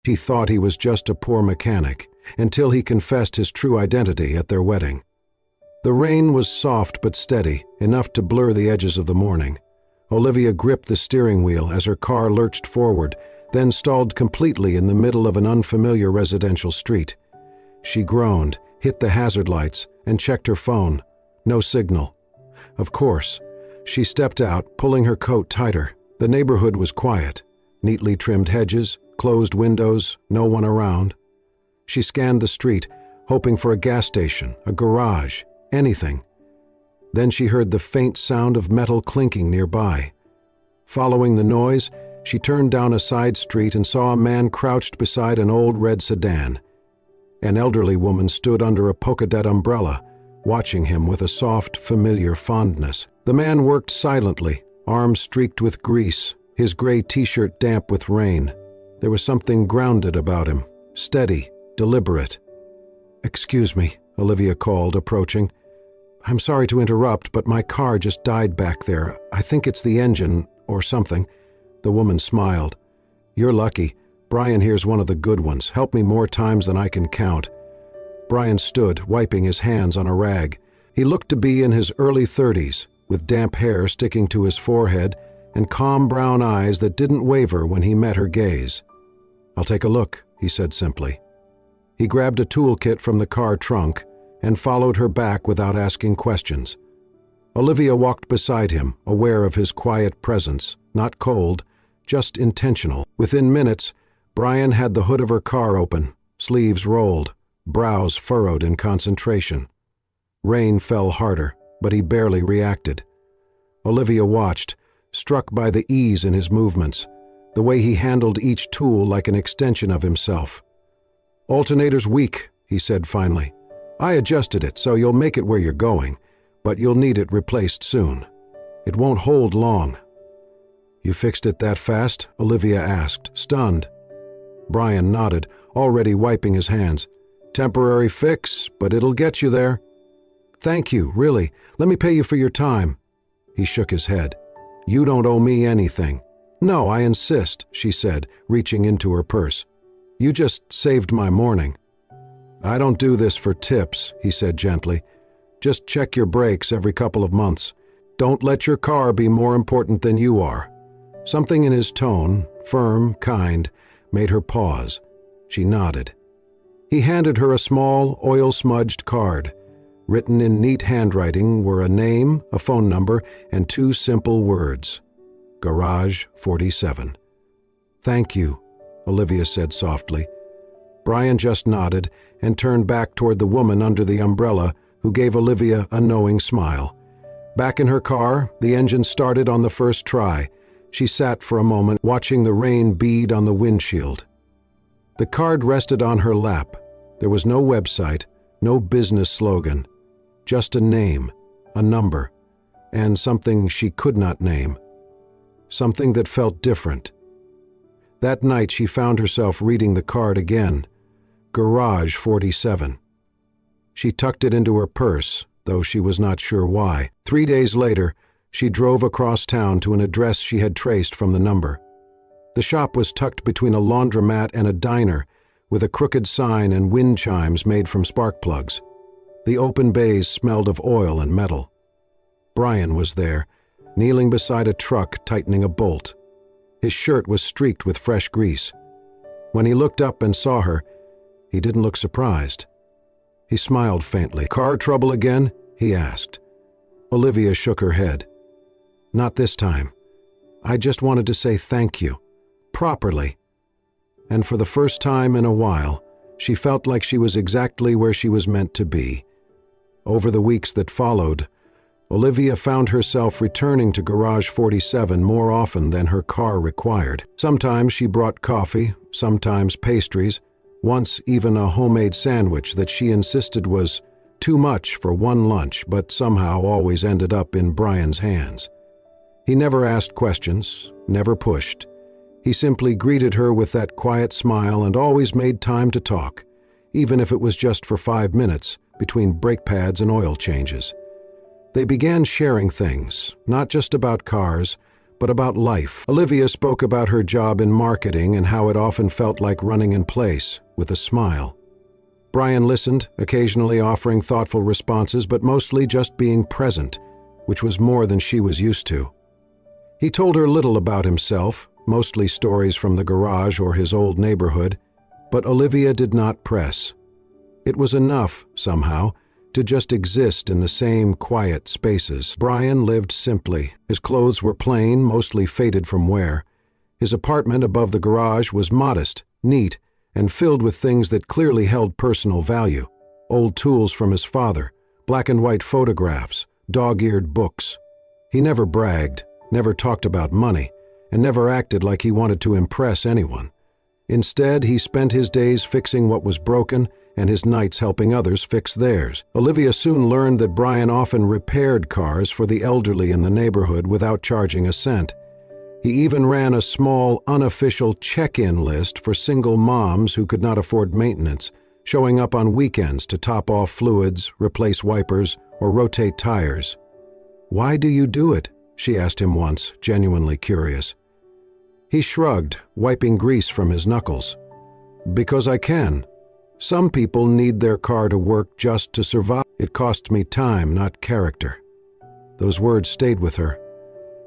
He thought he was just a poor mechanic, until he confessed his true identity at their wedding. The rain was soft but steady, enough to blur the edges of the morning. Olivia gripped the steering wheel as her car lurched forward, then stalled completely in the middle of an unfamiliar residential street. She groaned, hit the hazard lights, and checked her phone. No signal. Of course. She stepped out, pulling her coat tighter. The neighborhood was quiet. Neatly trimmed hedges, closed windows, no one around. She scanned the street, hoping for a gas station, a garage, anything. Then she heard the faint sound of metal clinking nearby. Following the noise, she turned down a side street and saw a man crouched beside an old red sedan. An elderly woman stood under a polka-dot umbrella, watching him with a soft, familiar fondness. The man worked silently, arms streaked with grease, his gray t-shirt damp with rain. There was something grounded about him, steady, deliberate. "Excuse me," Olivia called, approaching. "I'm sorry to interrupt, but my car just died back there. I think it's the engine, or something." The woman smiled. "You're lucky. Brian here's one of the good ones. Helped me more times than I can count." Brian stood, wiping his hands on a rag. He looked to be in his early 30s, with damp hair sticking to his forehead and calm brown eyes that didn't waver when he met her gaze. "I'll take a look," he said simply. He grabbed a toolkit from the car trunk and followed her back without asking questions. Olivia walked beside him, aware of his quiet presence, not cold, just intentional. Within minutes, Brian had the hood of her car open, sleeves rolled, brows furrowed in concentration. Rain fell harder, but he barely reacted. Olivia watched, struck by the ease in his movements, the way he handled each tool like an extension of himself. "Alternator's weak," he said finally. "I adjusted it so you'll make it where you're going, but you'll need it replaced soon. It won't hold long." "You fixed it that fast?" Olivia asked, stunned. Brian nodded, already wiping his hands. "Temporary fix, but it'll get you there." "Thank you, really. Let me pay you for your time." He shook his head. "You don't owe me anything." "No, I insist," she said, reaching into her purse. "You just saved my morning." "I don't do this for tips," he said gently. "Just check your brakes every couple of months. Don't let your car be more important than you are." Something in his tone, firm, kind, made her pause. She nodded. He handed her a small, oil-smudged card. Written in neat handwriting were a name, a phone number, and two simple words. Garage 47. "Thank you," Olivia said softly. Brian just nodded and turned back toward the woman under the umbrella, who gave Olivia a knowing smile. Back in her car, the engine started on the first try. She sat for a moment, watching the rain bead on the windshield. The card rested on her lap. There was no website, no business slogan. Just a name, a number, and something she could not name. Something that felt different. That night she found herself reading the card again. Garage 47. She tucked it into her purse, though she was not sure why. 3 days later, she drove across town to an address she had traced from the number. The shop was tucked between a laundromat and a diner, with a crooked sign and wind chimes made from spark plugs. The open bays smelled of oil and metal. Brian was there, kneeling beside a truck tightening a bolt. His shirt was streaked with fresh grease. When he looked up and saw her, he didn't look surprised. He smiled faintly. "Car trouble again?" he asked. Olivia shook her head. "Not this time. I just wanted to say thank you. Properly." And for the first time in a while, she felt like she was exactly where she was meant to be. Over the weeks that followed, Olivia found herself returning to Garage 47 more often than her car required. Sometimes she brought coffee, sometimes pastries, once even a homemade sandwich that she insisted was too much for one lunch, but somehow always ended up in Brian's hands. He never asked questions, never pushed. He simply greeted her with that quiet smile and always made time to talk, even if it was just for 5 minutes between brake pads and oil changes. They began sharing things, not just about cars, but about life. Olivia spoke about her job in marketing and how it often felt like running in place, with a smile. Brian listened, occasionally offering thoughtful responses, but mostly just being present, which was more than she was used to. He told her little about himself, mostly stories from the garage or his old neighborhood, but Olivia did not press. It was enough, somehow, to just exist in the same quiet spaces. Brian lived simply. His clothes were plain, mostly faded from wear. His apartment above the garage was modest, neat, and filled with things that clearly held personal value. Old tools from his father, black and white photographs, dog-eared books. He never bragged, never talked about money, and never acted like he wanted to impress anyone. Instead, he spent his days fixing what was broken and his nights helping others fix theirs. Olivia soon learned that Brian often repaired cars for the elderly in the neighborhood without charging a cent. He even ran a small, unofficial check-in list for single moms who could not afford maintenance, showing up on weekends to top off fluids, replace wipers, or rotate tires. "Why do you do it?" she asked him once, genuinely curious. He shrugged, wiping grease from his knuckles. "Because I can. Some people need their car to work just to survive. It costs me time, not character." Those words stayed with her.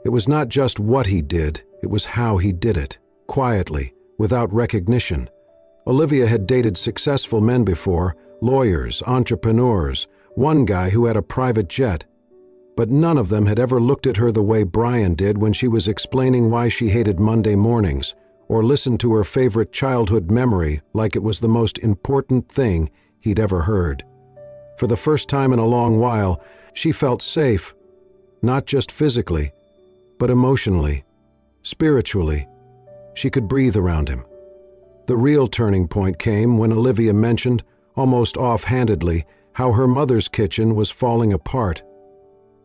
It was not just what he did, it was how he did it, quietly, without recognition. Olivia had dated successful men before, lawyers, entrepreneurs, one guy who had a private jet. But none of them had ever looked at her the way Brian did when she was explaining why she hated Monday mornings, or listened to her favorite childhood memory like it was the most important thing he'd ever heard. For the first time in a long while, she felt safe, not just physically, but emotionally, spiritually. She could breathe around him. The real turning point came when Olivia mentioned, almost offhandedly, how her mother's kitchen was falling apart.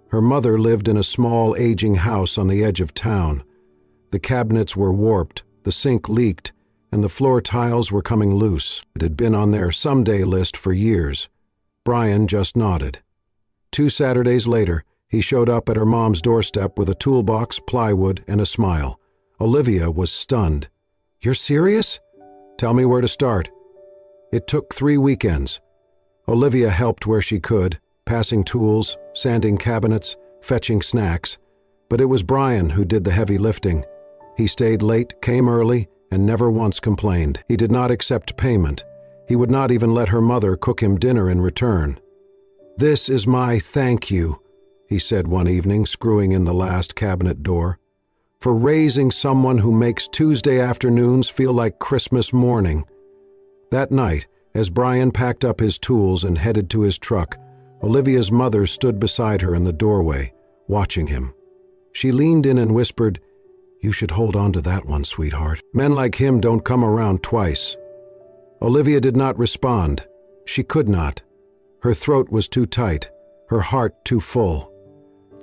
Her mother lived in a small, aging house on the edge of town. The cabinets were warped, the sink leaked, and the floor tiles were coming loose. It had been on their someday list for years. Brian just nodded. 2 Saturdays later, he showed up at her mom's doorstep with a toolbox, plywood, and a smile. Olivia was stunned. "You're serious? Tell me where to start." It took 3 weekends. Olivia helped where she could, passing tools, sanding cabinets, fetching snacks. But it was Brian who did the heavy lifting. He stayed late, came early, and never once complained. He did not accept payment. He would not even let her mother cook him dinner in return. "This is my thank you," he said one evening, screwing in the last cabinet door, "for raising someone who makes Tuesday afternoons feel like Christmas morning." That night, as Brian packed up his tools and headed to his truck, Olivia's mother stood beside her in the doorway, watching him. She leaned in and whispered, "You should hold on to that one, sweetheart. Men like him don't come around twice." Olivia did not respond. She could not. Her throat was too tight, her heart too full.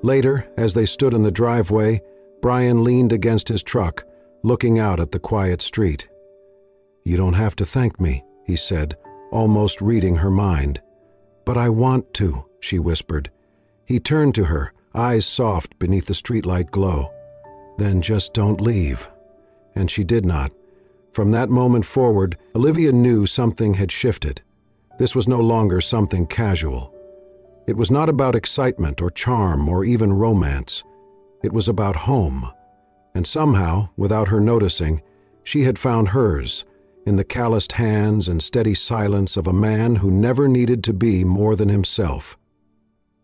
Later, as they stood in the driveway, Brian leaned against his truck, looking out at the quiet street. "You don't have to thank me," he said, almost reading her mind. "But I want to," she whispered. He turned to her, eyes soft beneath the streetlight glow. "Then just don't leave." And she did not. From that moment forward, Olivia knew something had shifted. This was no longer something casual. It was not about excitement or charm or even romance. It was about home. And somehow, without her noticing, she had found hers, in the calloused hands and steady silence of a man who never needed to be more than himself.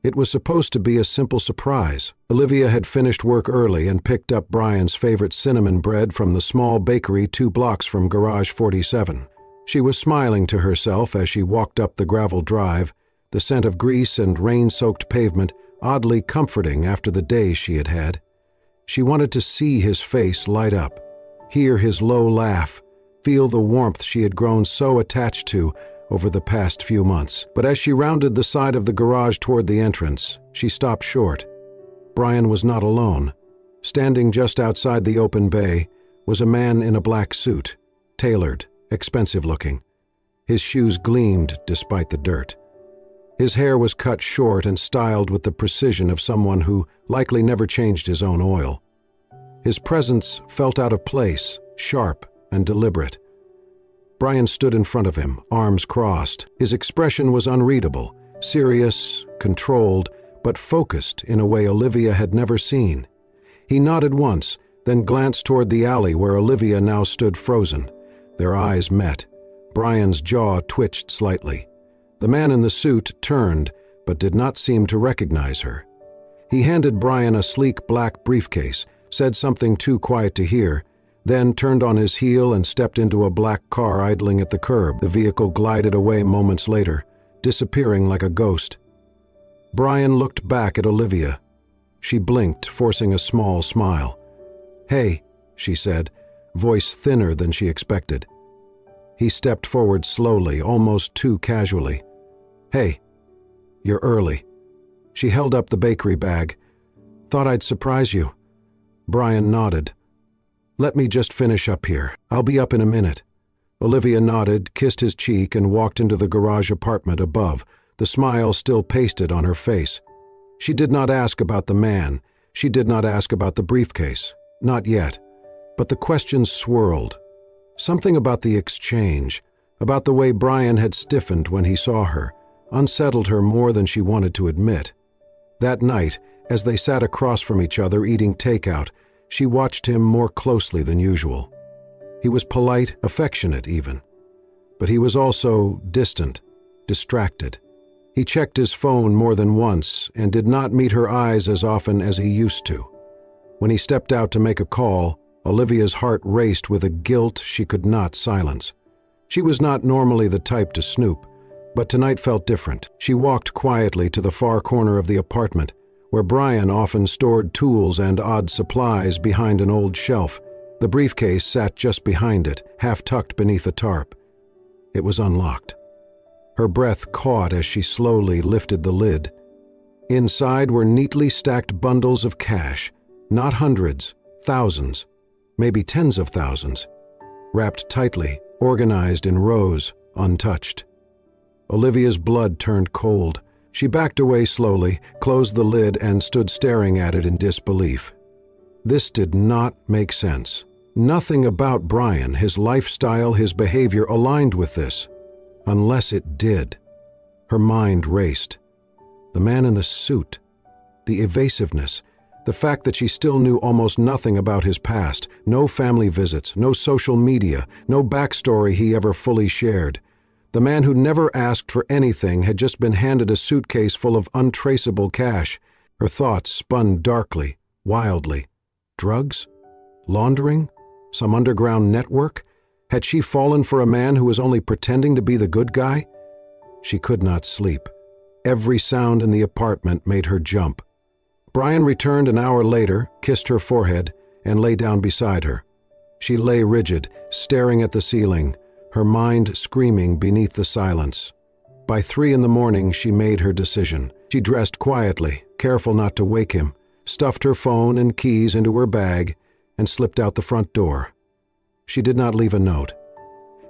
It was supposed to be a simple surprise. Olivia had finished work early and picked up Brian's favorite cinnamon bread from the small bakery 2 blocks from Garage 47. She was smiling to herself as she walked up the gravel drive, the scent of grease and rain-soaked pavement oddly comforting after the day she had had. She wanted to see his face light up, hear his low laugh, feel the warmth she had grown so attached to over the past few months. But as she rounded the side of the garage toward the entrance, she stopped short. Brian was not alone. Standing just outside the open bay was a man in a black suit, tailored, expensive-looking. His shoes gleamed despite the dirt. His hair was cut short and styled with the precision of someone who likely never changed his own oil. His presence felt out of place, sharp and deliberate. Brian stood in front of him, arms crossed. His expression was unreadable, serious, controlled, but focused in a way Olivia had never seen. He nodded once, then glanced toward the alley where Olivia now stood frozen. Their eyes met. Brian's jaw twitched slightly. The man in the suit turned, but did not seem to recognize her. He handed Brian a sleek black briefcase, said something too quiet to hear, then turned on his heel and stepped into a black car idling at the curb. The vehicle glided away moments later, disappearing like a ghost. Brian looked back at Olivia. She blinked, forcing a small smile. "Hey," she said, voice thinner than she expected. He stepped forward slowly, almost too casually. "Hey, you're early." She held up the bakery bag. "Thought I'd surprise you." Brian nodded. "Let me just finish up here. I'll be up in a minute." Olivia nodded, kissed his cheek, and walked into the garage apartment above, the smile still pasted on her face. She did not ask about the man. She did not ask about the briefcase. Not yet. But the questions swirled. Something about the exchange, about the way Brian had stiffened when he saw her, unsettled her more than she wanted to admit. That night, as they sat across from each other eating takeout, she watched him more closely than usual. He was polite, affectionate even. But he was also distant, distracted. He checked his phone more than once and did not meet her eyes as often as he used to. When he stepped out to make a call, Olivia's heart raced with a guilt she could not silence. She was not normally the type to snoop, but tonight felt different. She walked quietly to the far corner of the apartment, where Brian often stored tools and odd supplies behind an old shelf. The briefcase sat just behind it, half tucked beneath a tarp. It was unlocked. Her breath caught as she slowly lifted the lid. Inside were neatly stacked bundles of cash, not hundreds, thousands, maybe tens of thousands, wrapped tightly, organized in rows, untouched. Olivia's blood turned cold. She backed away slowly, closed the lid, and stood staring at it in disbelief. This did not make sense. Nothing about Brian, his lifestyle, his behavior aligned with this. Unless it did. Her mind raced. The man in the suit, the evasiveness, the fact that she still knew almost nothing about his past, no family visits, no social media, no backstory he ever fully shared. The man who never asked for anything had just been handed a suitcase full of untraceable cash. Her thoughts spun darkly, wildly. Drugs? Laundering? Some underground network? Had she fallen for a man who was only pretending to be the good guy? She could not sleep. Every sound in the apartment made her jump. Brian returned an hour later, kissed her forehead, and lay down beside her. She lay rigid, staring at the ceiling, her mind screaming beneath the silence. By 3 a.m, she made her decision. She dressed quietly, careful not to wake him, stuffed her phone and keys into her bag, and slipped out the front door. She did not leave a note.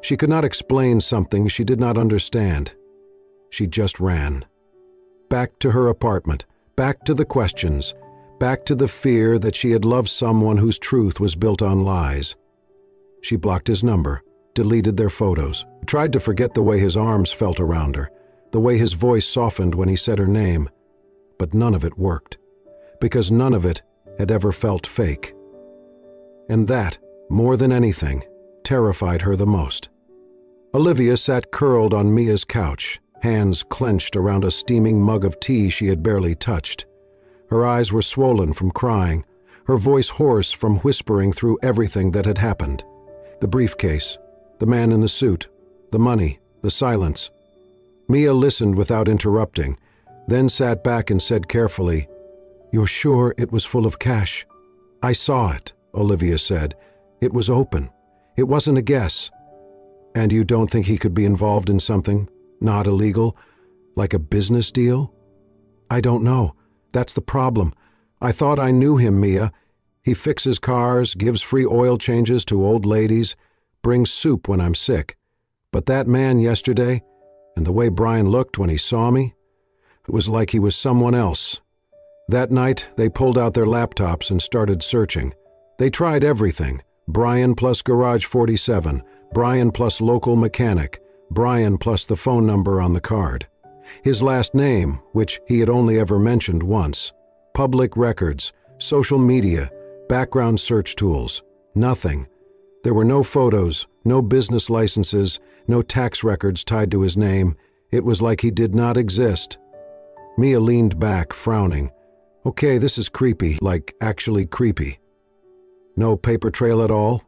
She could not explain something she did not understand. She just ran. Back to her apartment, back to the questions, back to the fear that she had loved someone whose truth was built on lies. She blocked his number, deleted their photos, tried to forget the way his arms felt around her, the way his voice softened when he said her name. But none of it worked, because none of it had ever felt fake. And that, more than anything, terrified her the most. Olivia sat curled on Mia's couch, hands clenched around a steaming mug of tea she had barely touched. Her eyes were swollen from crying, her voice hoarse from whispering through everything that had happened. The briefcase, the man in the suit, the money, the silence. Mia listened without interrupting, then sat back and said carefully, "You're sure it was full of cash?" "I saw it," Olivia said. "It was open. It wasn't a guess." "And you don't think he could be involved in something? Not illegal? Like a business deal?" "I don't know. That's the problem. I thought I knew him, Mia. He fixes cars, gives free oil changes to old ladies, brings soup when I'm sick. But that man yesterday, and the way Brian looked when he saw me, it was like he was someone else. That night, they pulled out their laptops and started searching. They tried everything: Brian plus Garage 47, Brian plus local mechanic, Brian plus the phone number on the card. His last name, which he had only ever mentioned once. Public records, social media, background search tools. Nothing. There were no photos, no business licenses, no tax records tied to his name. It was like he did not exist. Mia leaned back, frowning. Okay, this is creepy, like actually creepy. No paper trail at all?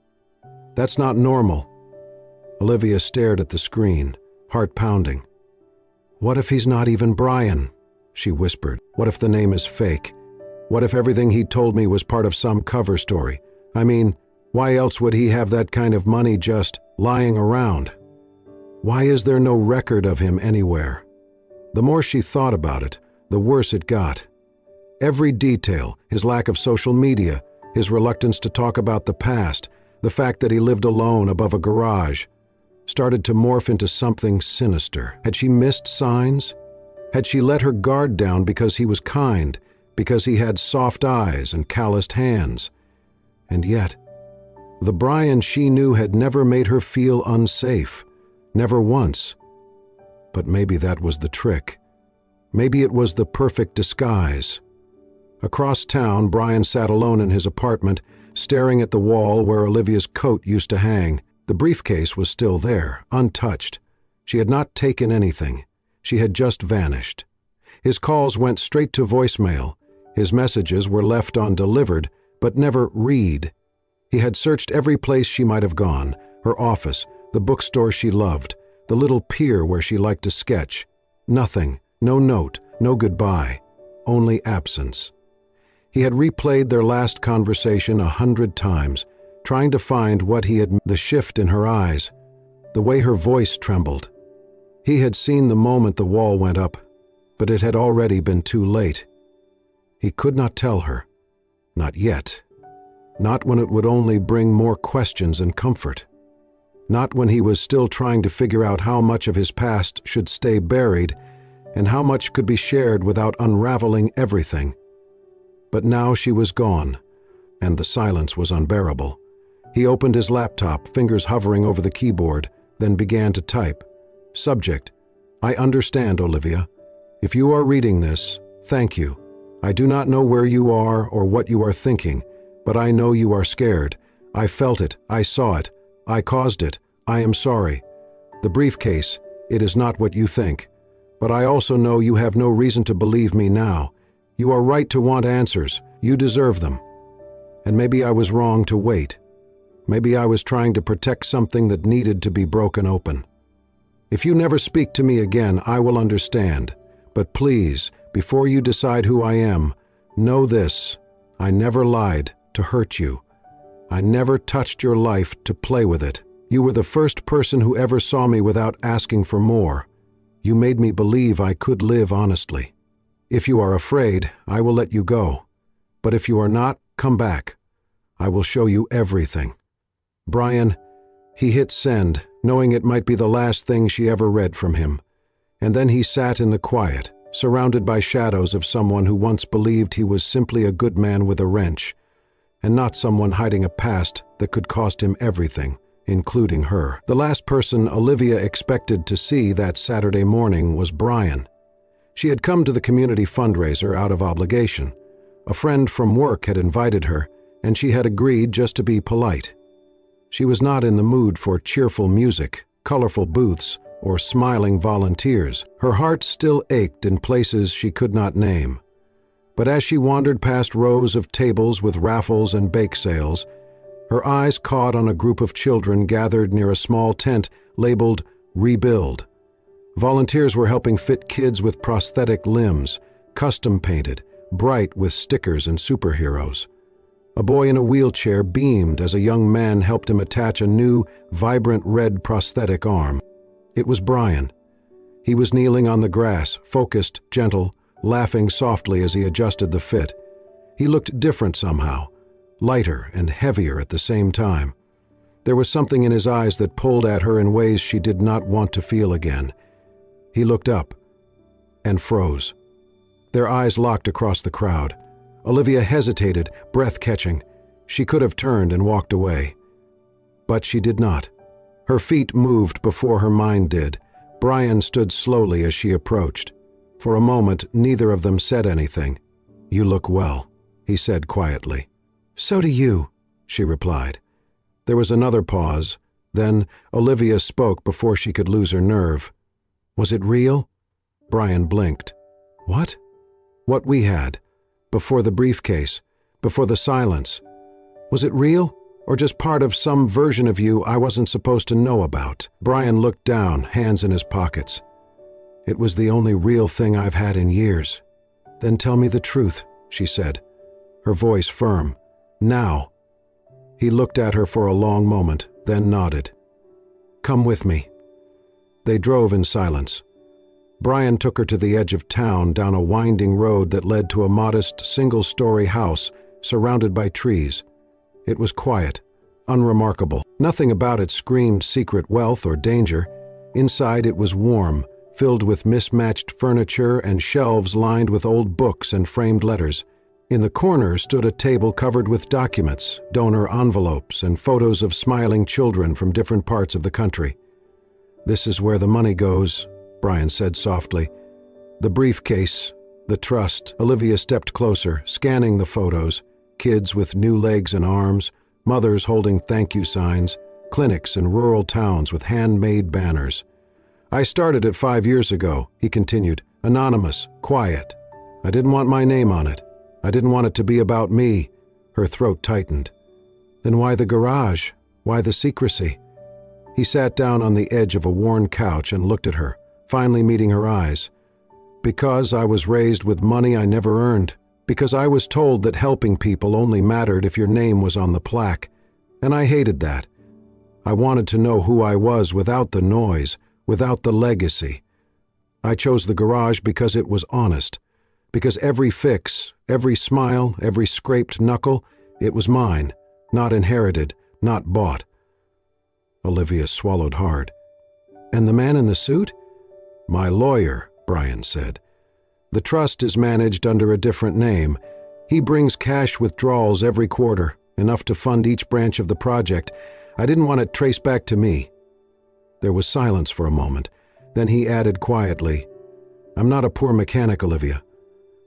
That's not normal. Olivia stared at the screen, heart pounding. What if he's not even Brian? She whispered. What if the name is fake? What if everything he told me was part of some cover story? I mean, why else would he have that kind of money just lying around? Why is there no record of him anywhere? The more she thought about it, the worse it got. Every detail, his lack of social media, his reluctance to talk about the past, the fact that he lived alone above a garage, started to morph into something sinister. Had she missed signs? Had she let her guard down because he was kind, because he had soft eyes and calloused hands? And yet, the Brian she knew had never made her feel unsafe, never once. But maybe that was the trick. Maybe it was the perfect disguise. Across town, Brian sat alone in his apartment, staring at the wall where Olivia's coat used to hang. The briefcase was still there, untouched. She had not taken anything. She had just vanished. His calls went straight to voicemail. His messages were left undelivered, but never read. He had searched every place she might have gone, her office, the bookstore she loved, the little pier where she liked to sketch. Nothing, no note, no goodbye, only absence. He had replayed their last conversation 100 times, trying to find what he had. The shift in her eyes, the way her voice trembled. He had seen the moment the wall went up, but it had already been too late. He could not tell her. Not yet. Not when it would only bring more questions and comfort. Not when he was still trying to figure out how much of his past should stay buried and how much could be shared without unraveling everything. But now she was gone, and the silence was unbearable. He opened his laptop, fingers hovering over the keyboard, then began to type. Subject: I understand, Olivia. If you are reading this, thank you. I do not know where you are or what you are thinking, but I know you are scared. I felt it. I saw it. I caused it. I am sorry. The briefcase, it is not what you think. But I also know you have no reason to believe me now. You are right to want answers. You deserve them. And maybe I was wrong to wait. Maybe I was trying to protect something that needed to be broken open. If you never speak to me again, I will understand. But please, before you decide who I am, know this: I never lied to hurt you. I never touched your life to play with it. You were the first person who ever saw me without asking for more. You made me believe I could live honestly. If you are afraid, I will let you go. But if you are not, come back. I will show you everything. Brian, he hit send, knowing it might be the last thing she ever read from him. And then he sat in the quiet, surrounded by shadows of someone who once believed he was simply a good man with a wrench, and not someone hiding a past that could cost him everything, including her. The last person Olivia expected to see that Saturday morning was Brian. She had come to the community fundraiser out of obligation. A friend from work had invited her, and she had agreed just to be polite. She was not in the mood for cheerful music, colorful booths, or smiling volunteers. Her heart still ached in places she could not name. But as she wandered past rows of tables with raffles and bake sales, her eyes caught on a group of children gathered near a small tent labeled Rebuild. Volunteers were helping fit kids with prosthetic limbs, custom-painted, bright with stickers and superheroes. A boy in a wheelchair beamed as a young man helped him attach a new, vibrant red prosthetic arm. It was Brian. He was kneeling on the grass, focused, gentle, laughing softly as he adjusted the fit. He looked different somehow, lighter and heavier at the same time. There was something in his eyes that pulled at her in ways she did not want to feel again. He looked up and froze. Their eyes locked across the crowd. Olivia hesitated, breath catching. She could have turned and walked away. But she did not. Her feet moved before her mind did. Brian stood slowly as she approached. For a moment, neither of them said anything. "You look well," he said quietly. "So do you," she replied. There was another pause. Then Olivia spoke before she could lose her nerve. "Was it real?" Brian blinked. "What?" "What we had. Before the briefcase. Before the silence. Was it real? Or just part of some version of you I wasn't supposed to know about?" Brian looked down, hands in his pockets. "It was the only real thing I've had in years." "Then tell me the truth," she said, her voice firm. "Now." He looked at her for a long moment, then nodded. "Come with me." They drove in silence. Brian took her to the edge of town, down a winding road that led to a modest, single-story house surrounded by trees. It was quiet, unremarkable. Nothing about it screamed secret wealth or danger. Inside it was warm, filled with mismatched furniture and shelves lined with old books and framed letters. In the corner stood a table covered with documents, donor envelopes, and photos of smiling children from different parts of the country. "This is where the money goes," Brian said softly. "The briefcase, the trust." Olivia stepped closer, scanning the photos. Kids with new legs and arms, mothers holding thank you signs, clinics in rural towns with handmade banners. "I started it 5 years ago," he continued, "anonymous, quiet. I didn't want my name on it. I didn't want it to be about me." Her throat tightened. "Then why the garage? Why the secrecy?" He sat down on the edge of a worn couch and looked at her, finally meeting her eyes. "Because I was raised with money I never earned. Because I was told that helping people only mattered if your name was on the plaque. And I hated that. I wanted to know who I was without the noise, without the legacy. I chose the garage because it was honest. Because every fix, every smile, every scraped knuckle, it was mine, not inherited, not bought." Olivia swallowed hard. "And the man in the suit?" "My lawyer," Brian said. "The trust is managed under a different name. He brings cash withdrawals every quarter, enough to fund each branch of the project. I didn't want it traced back to me." There was silence for a moment. Then he added quietly, "I'm not a poor mechanic, Olivia,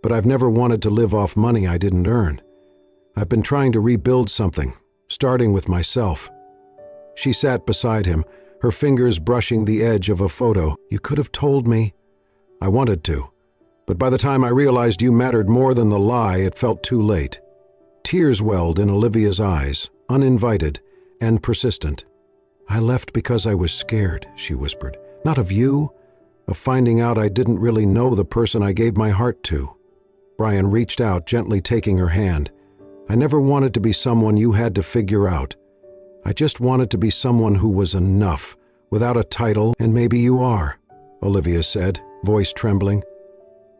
but I've never wanted to live off money I didn't earn. I've been trying to rebuild something, starting with myself." She sat beside him, her fingers brushing the edge of a photo. "You could have told me." "I wanted to. But by the time I realized you mattered more than the lie, it felt too late." Tears welled in Olivia's eyes, uninvited and persistent. "I left because I was scared," she whispered. "Not of you, of finding out I didn't really know the person I gave my heart to." Brian reached out, gently taking her hand. "I never wanted to be someone you had to figure out. I just wanted to be someone who was enough, without a title, and maybe you are," Olivia said, voice trembling.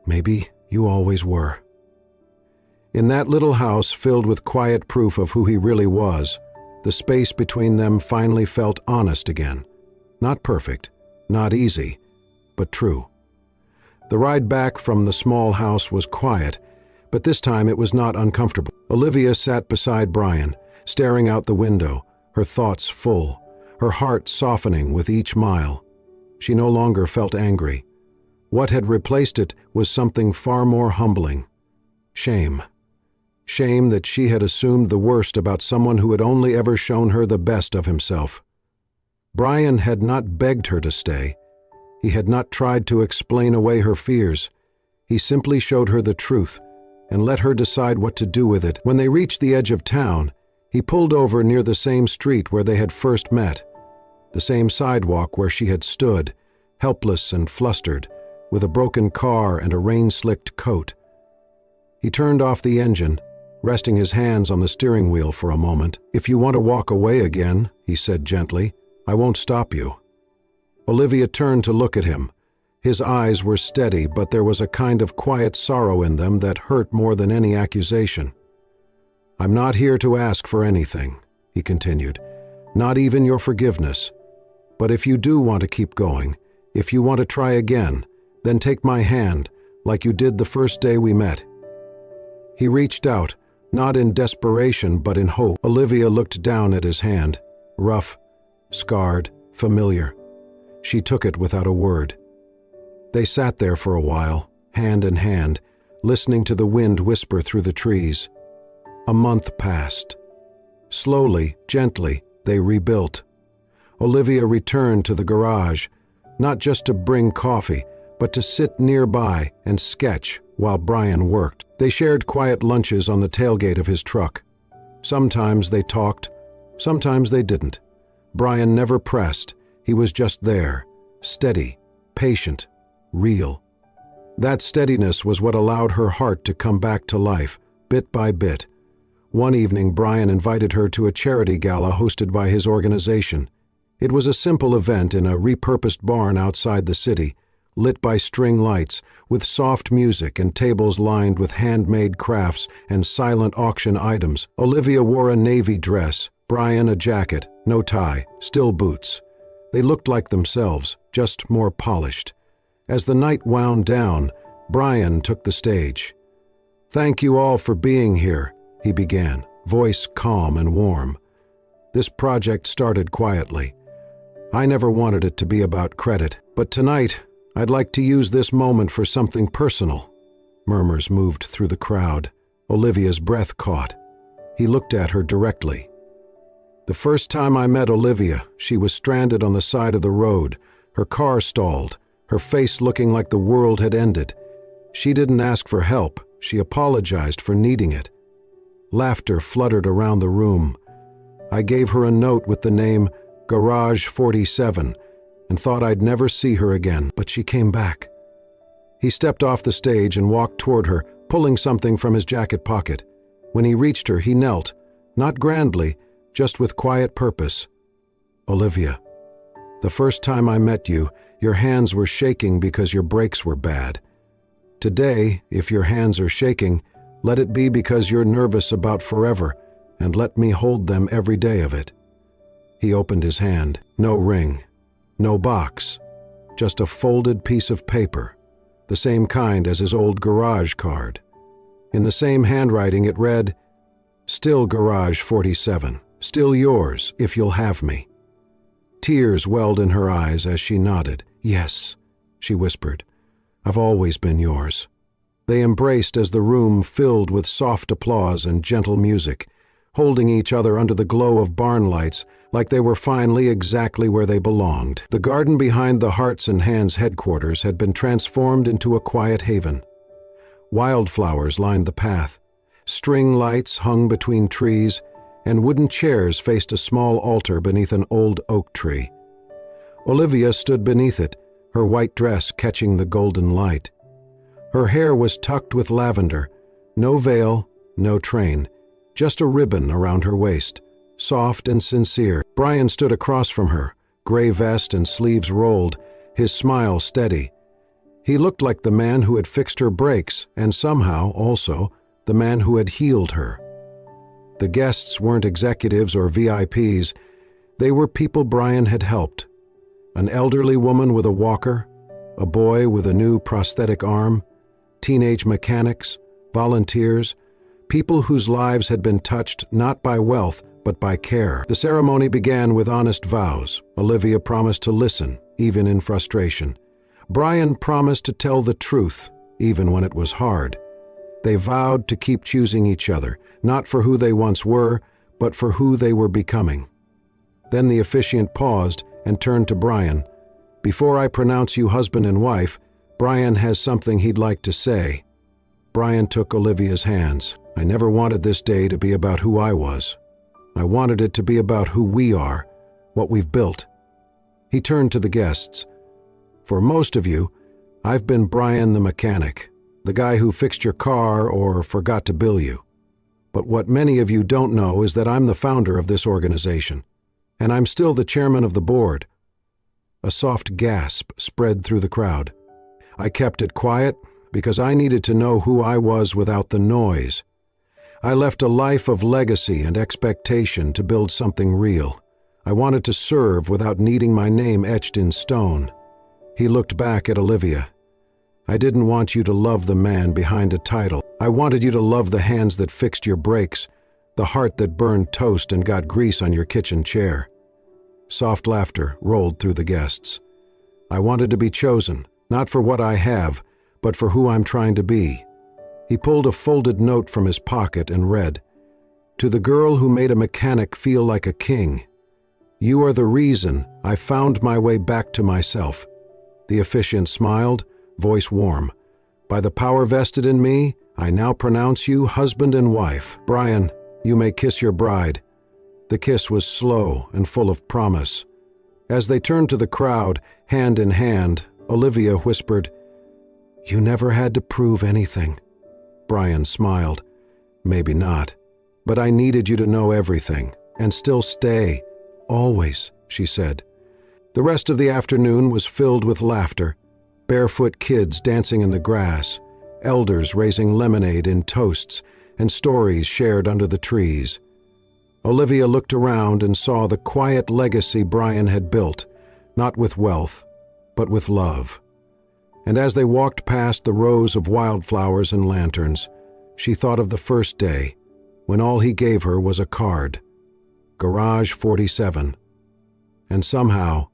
"Maybe you always were." In that little house filled with quiet proof of who he really was, the space between them finally felt honest again. Not perfect, not easy, but true. The ride back from the small house was quiet, but this time it was not uncomfortable. Olivia sat beside Brian, staring out the window, her thoughts full, her heart softening with each mile. She no longer felt angry. What had replaced it was something far more humbling. Shame. Shame that she had assumed the worst about someone who had only ever shown her the best of himself. Brian had not begged her to stay. He had not tried to explain away her fears. He simply showed her the truth and let her decide what to do with it. When they reached the edge of town, he pulled over near the same street where they had first met, the same sidewalk where she had stood, helpless and flustered, with a broken car and a rain-slicked coat. He turned off the engine, resting his hands on the steering wheel for a moment. "If you want to walk away again," he said gently, "I won't stop you." Olivia turned to look at him. His eyes were steady, but there was a kind of quiet sorrow in them that hurt more than any accusation. "I'm not here to ask for anything," he continued, "not even your forgiveness. But if you do want to keep going, if you want to try again, then take my hand, like you did the first day we met." He reached out, not in desperation but in hope. Olivia looked down at his hand, rough, scarred, familiar. She took it without a word. They sat there for a while, hand in hand, listening to the wind whisper through the trees. A month passed. Slowly, gently, they rebuilt. Olivia returned to the garage, not just to bring coffee, but to sit nearby and sketch while Brian worked. They shared quiet lunches on the tailgate of his truck. Sometimes they talked, sometimes they didn't. Brian never pressed. He was just there, steady, patient, real. That steadiness was what allowed her heart to come back to life, bit by bit. One evening, Brian invited her to a charity gala hosted by his organization. It was a simple event in a repurposed barn outside the city, lit by string lights, with soft music and tables lined with handmade crafts and silent auction items. Olivia wore a navy dress, Brian a jacket, no tie, still boots. They looked like themselves, just more polished. As the night wound down, Brian took the stage. "Thank you all for being here," he began, voice calm and warm. "This project started quietly. I never wanted it to be about credit, but tonight I'd like to use this moment for something personal." Murmurs moved through the crowd. Olivia's breath caught. He looked at her directly. "The first time I met Olivia, she was stranded on the side of the road, her car stalled, her face looking like the world had ended. She didn't ask for help, she apologized for needing it." Laughter fluttered around the room. "I gave her a note with the name Garage 47 and thought I'd never see her again, but she came back." He stepped off the stage and walked toward her, pulling something from his jacket pocket. When he reached her, he knelt, not grandly, just with quiet purpose. "Olivia, the first time I met you, your hands were shaking because your brakes were bad. Today, if your hands are shaking, let it be because you're nervous about forever, and let me hold them every day of it." He opened his hand. No ring, no box, just a folded piece of paper, the same kind as his old garage card. In the same handwriting it read, "Still Garage 47, still yours if you'll have me." Tears welled in her eyes as she nodded. "Yes," she whispered, "I've always been yours." They embraced as the room filled with soft applause and gentle music, holding each other under the glow of barn lights like they were finally exactly where they belonged. The garden behind the Hearts and Hands headquarters had been transformed into a quiet haven. Wildflowers lined the path, string lights hung between trees, and wooden chairs faced a small altar beneath an old oak tree. Olivia stood beneath it, her white dress catching the golden light. Her hair was tucked with lavender, no veil, no train, just a ribbon around her waist, soft and sincere. Brian stood across from her, gray vest and sleeves rolled, his smile steady. He looked like the man who had fixed her brakes and somehow, also, the man who had healed her. The guests weren't executives or VIPs. They were people Brian had helped. An elderly woman with a walker, a boy with a new prosthetic arm, teenage mechanics, volunteers, people whose lives had been touched not by wealth but by care. The ceremony began with honest vows. Olivia promised to listen, even in frustration. Brian promised to tell the truth, even when it was hard. They vowed to keep choosing each other, not for who they once were, but for who they were becoming. Then the officiant paused and turned to Brian. "Before I pronounce you husband and wife, Brian has something he'd like to say." Brian took Olivia's hands. "I never wanted this day to be about who I was. I wanted it to be about who we are, what we've built." He turned to the guests. "For most of you, I've been Brian the mechanic, the guy who fixed your car or forgot to bill you. But what many of you don't know is that I'm the founder of this organization, and I'm still the chairman of the board." A soft gasp spread through the crowd. "I kept it quiet because I needed to know who I was without the noise. I left a life of legacy and expectation to build something real. I wanted to serve without needing my name etched in stone." He looked back at Olivia. "I didn't want you to love the man behind a title. I wanted you to love the hands that fixed your brakes, the heart that burned toast and got grease on your kitchen chair. Soft laughter rolled through the guests. I wanted to be chosen, not for what I have, but for who I'm trying to be. He pulled a folded note from his pocket and read, "To the girl who made a mechanic feel like a king. You are the reason I found my way back to myself." The officiant smiled, voice warm. "By the power vested in me, I now pronounce you husband and wife. Brian, you may kiss your bride." The kiss was slow and full of promise. As they turned to the crowd, hand in hand, Olivia whispered, "You never had to prove anything." Brian smiled. "Maybe not, but I needed you to know everything, and still stay. Always," she said. The rest of the afternoon was filled with laughter. Barefoot kids dancing in the grass, elders raising lemonade in toasts, and stories shared under the trees. Olivia looked around and saw the quiet legacy Brian had built, not with wealth, but with love. And as they walked past the rows of wildflowers and lanterns, she thought of the first day, when all he gave her was a card, Garage 47. And somehow,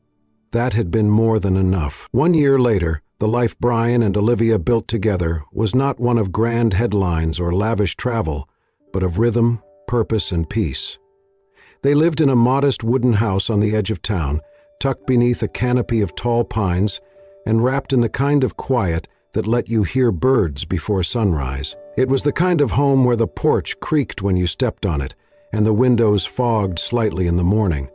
that had been more than enough. 1 year later, the life Brian and Olivia built together was not one of grand headlines or lavish travel, but of rhythm, purpose, and peace. They lived in a modest wooden house on the edge of town, tucked beneath a canopy of tall pines, and wrapped in the kind of quiet that let you hear birds before sunrise. It was the kind of home where the porch creaked when you stepped on it, and the windows fogged slightly in the morning,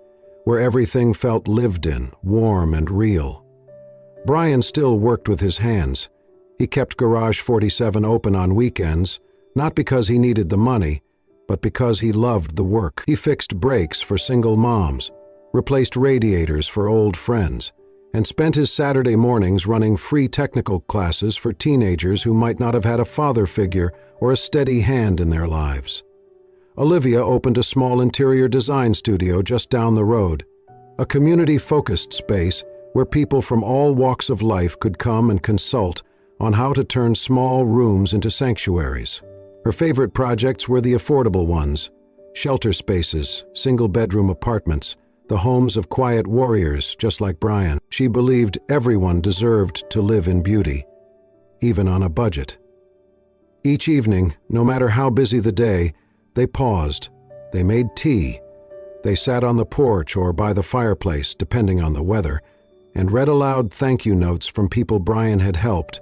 where everything felt lived in, warm and real. Brian still worked with his hands. He kept Garage 47 open on weekends, not because he needed the money, but because he loved the work. He fixed brakes for single moms, replaced radiators for old friends, and spent his Saturday mornings running free technical classes for teenagers who might not have had a father figure or a steady hand in their lives. Olivia opened a small interior design studio just down the road, a community-focused space where people from all walks of life could come and consult on how to turn small rooms into sanctuaries. Her favorite projects were the affordable ones, shelter spaces, single-bedroom apartments, the homes of quiet warriors just like Brian. She believed everyone deserved to live in beauty, even on a budget. Each evening, no matter how busy the day, they paused, they made tea, they sat on the porch or by the fireplace, depending on the weather, and read aloud thank you notes from people Brian had helped,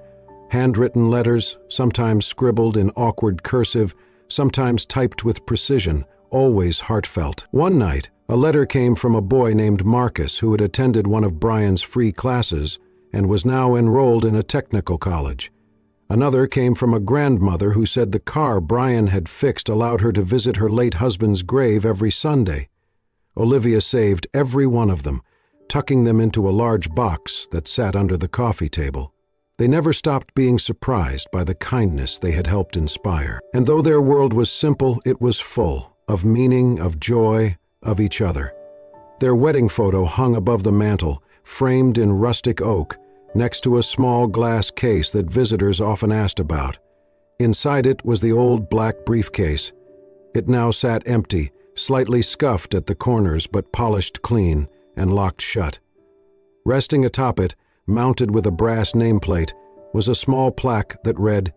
handwritten letters, sometimes scribbled in awkward cursive, sometimes typed with precision, always heartfelt. One night, a letter came from a boy named Marcus who had attended one of Brian's free classes and was now enrolled in a technical college. Another came from a grandmother who said the car Brian had fixed allowed her to visit her late husband's grave every Sunday. Olivia saved every one of them, tucking them into a large box that sat under the coffee table. They never stopped being surprised by the kindness they had helped inspire. And though their world was simple, it was full of meaning, of joy, of each other. Their wedding photo hung above the mantel, framed in rustic oak, next to a small glass case that visitors often asked about. Inside it was the old black briefcase. It now sat empty, slightly scuffed at the corners but polished clean and locked shut. Resting atop it, mounted with a brass nameplate, was a small plaque that read,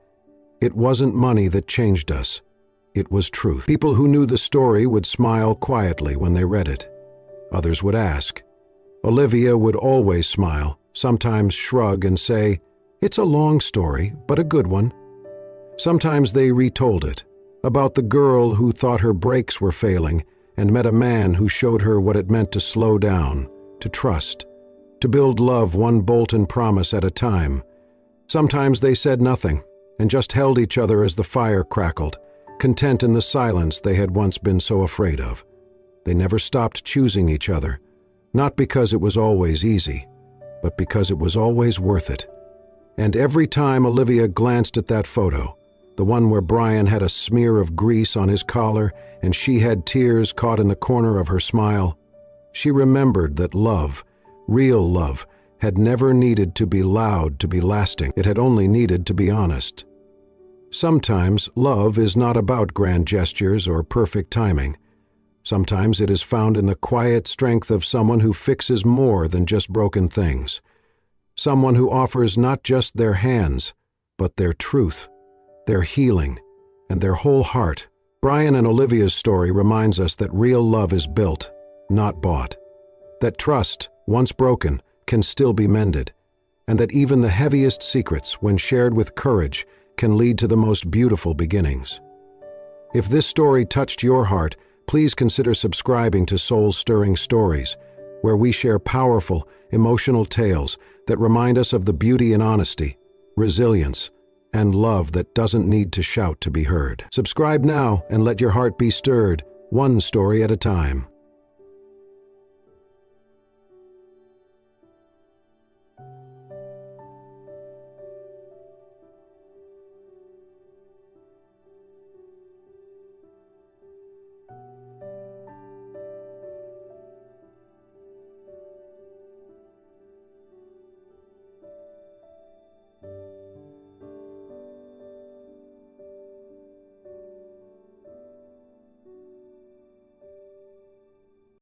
"It wasn't money that changed us. It was truth." People who knew the story would smile quietly when they read it. Others would ask. Olivia would always smile, sometimes shrug and say, "It's a long story, but a good one." Sometimes they retold it, about the girl who thought her brakes were failing and met a man who showed her what it meant to slow down, to trust, to build love one bolt and promise at a time. Sometimes they said nothing and just held each other as the fire crackled, content in the silence they had once been so afraid of. They never stopped choosing each other, not because it was always easy, but because it was always worth it. And every time Olivia glanced at that photo, the one where Brian had a smear of grease on his collar and she had tears caught in the corner of her smile, she remembered that love, real love, had never needed to be loud to be lasting. It had only needed to be honest. Sometimes love is not about grand gestures or perfect timing. Sometimes it is found in the quiet strength of someone who fixes more than just broken things. Someone who offers not just their hands, but their truth, their healing, and their whole heart. Brian and Olivia's story reminds us that real love is built, not bought. That trust, once broken, can still be mended. And that even the heaviest secrets, when shared with courage, can lead to the most beautiful beginnings. If this story touched your heart, please consider subscribing to Soul-Stirring Stories, where we share powerful, emotional tales that remind us of the beauty in honesty, resilience, and love that doesn't need to shout to be heard. Subscribe now and let your heart be stirred, one story at a time.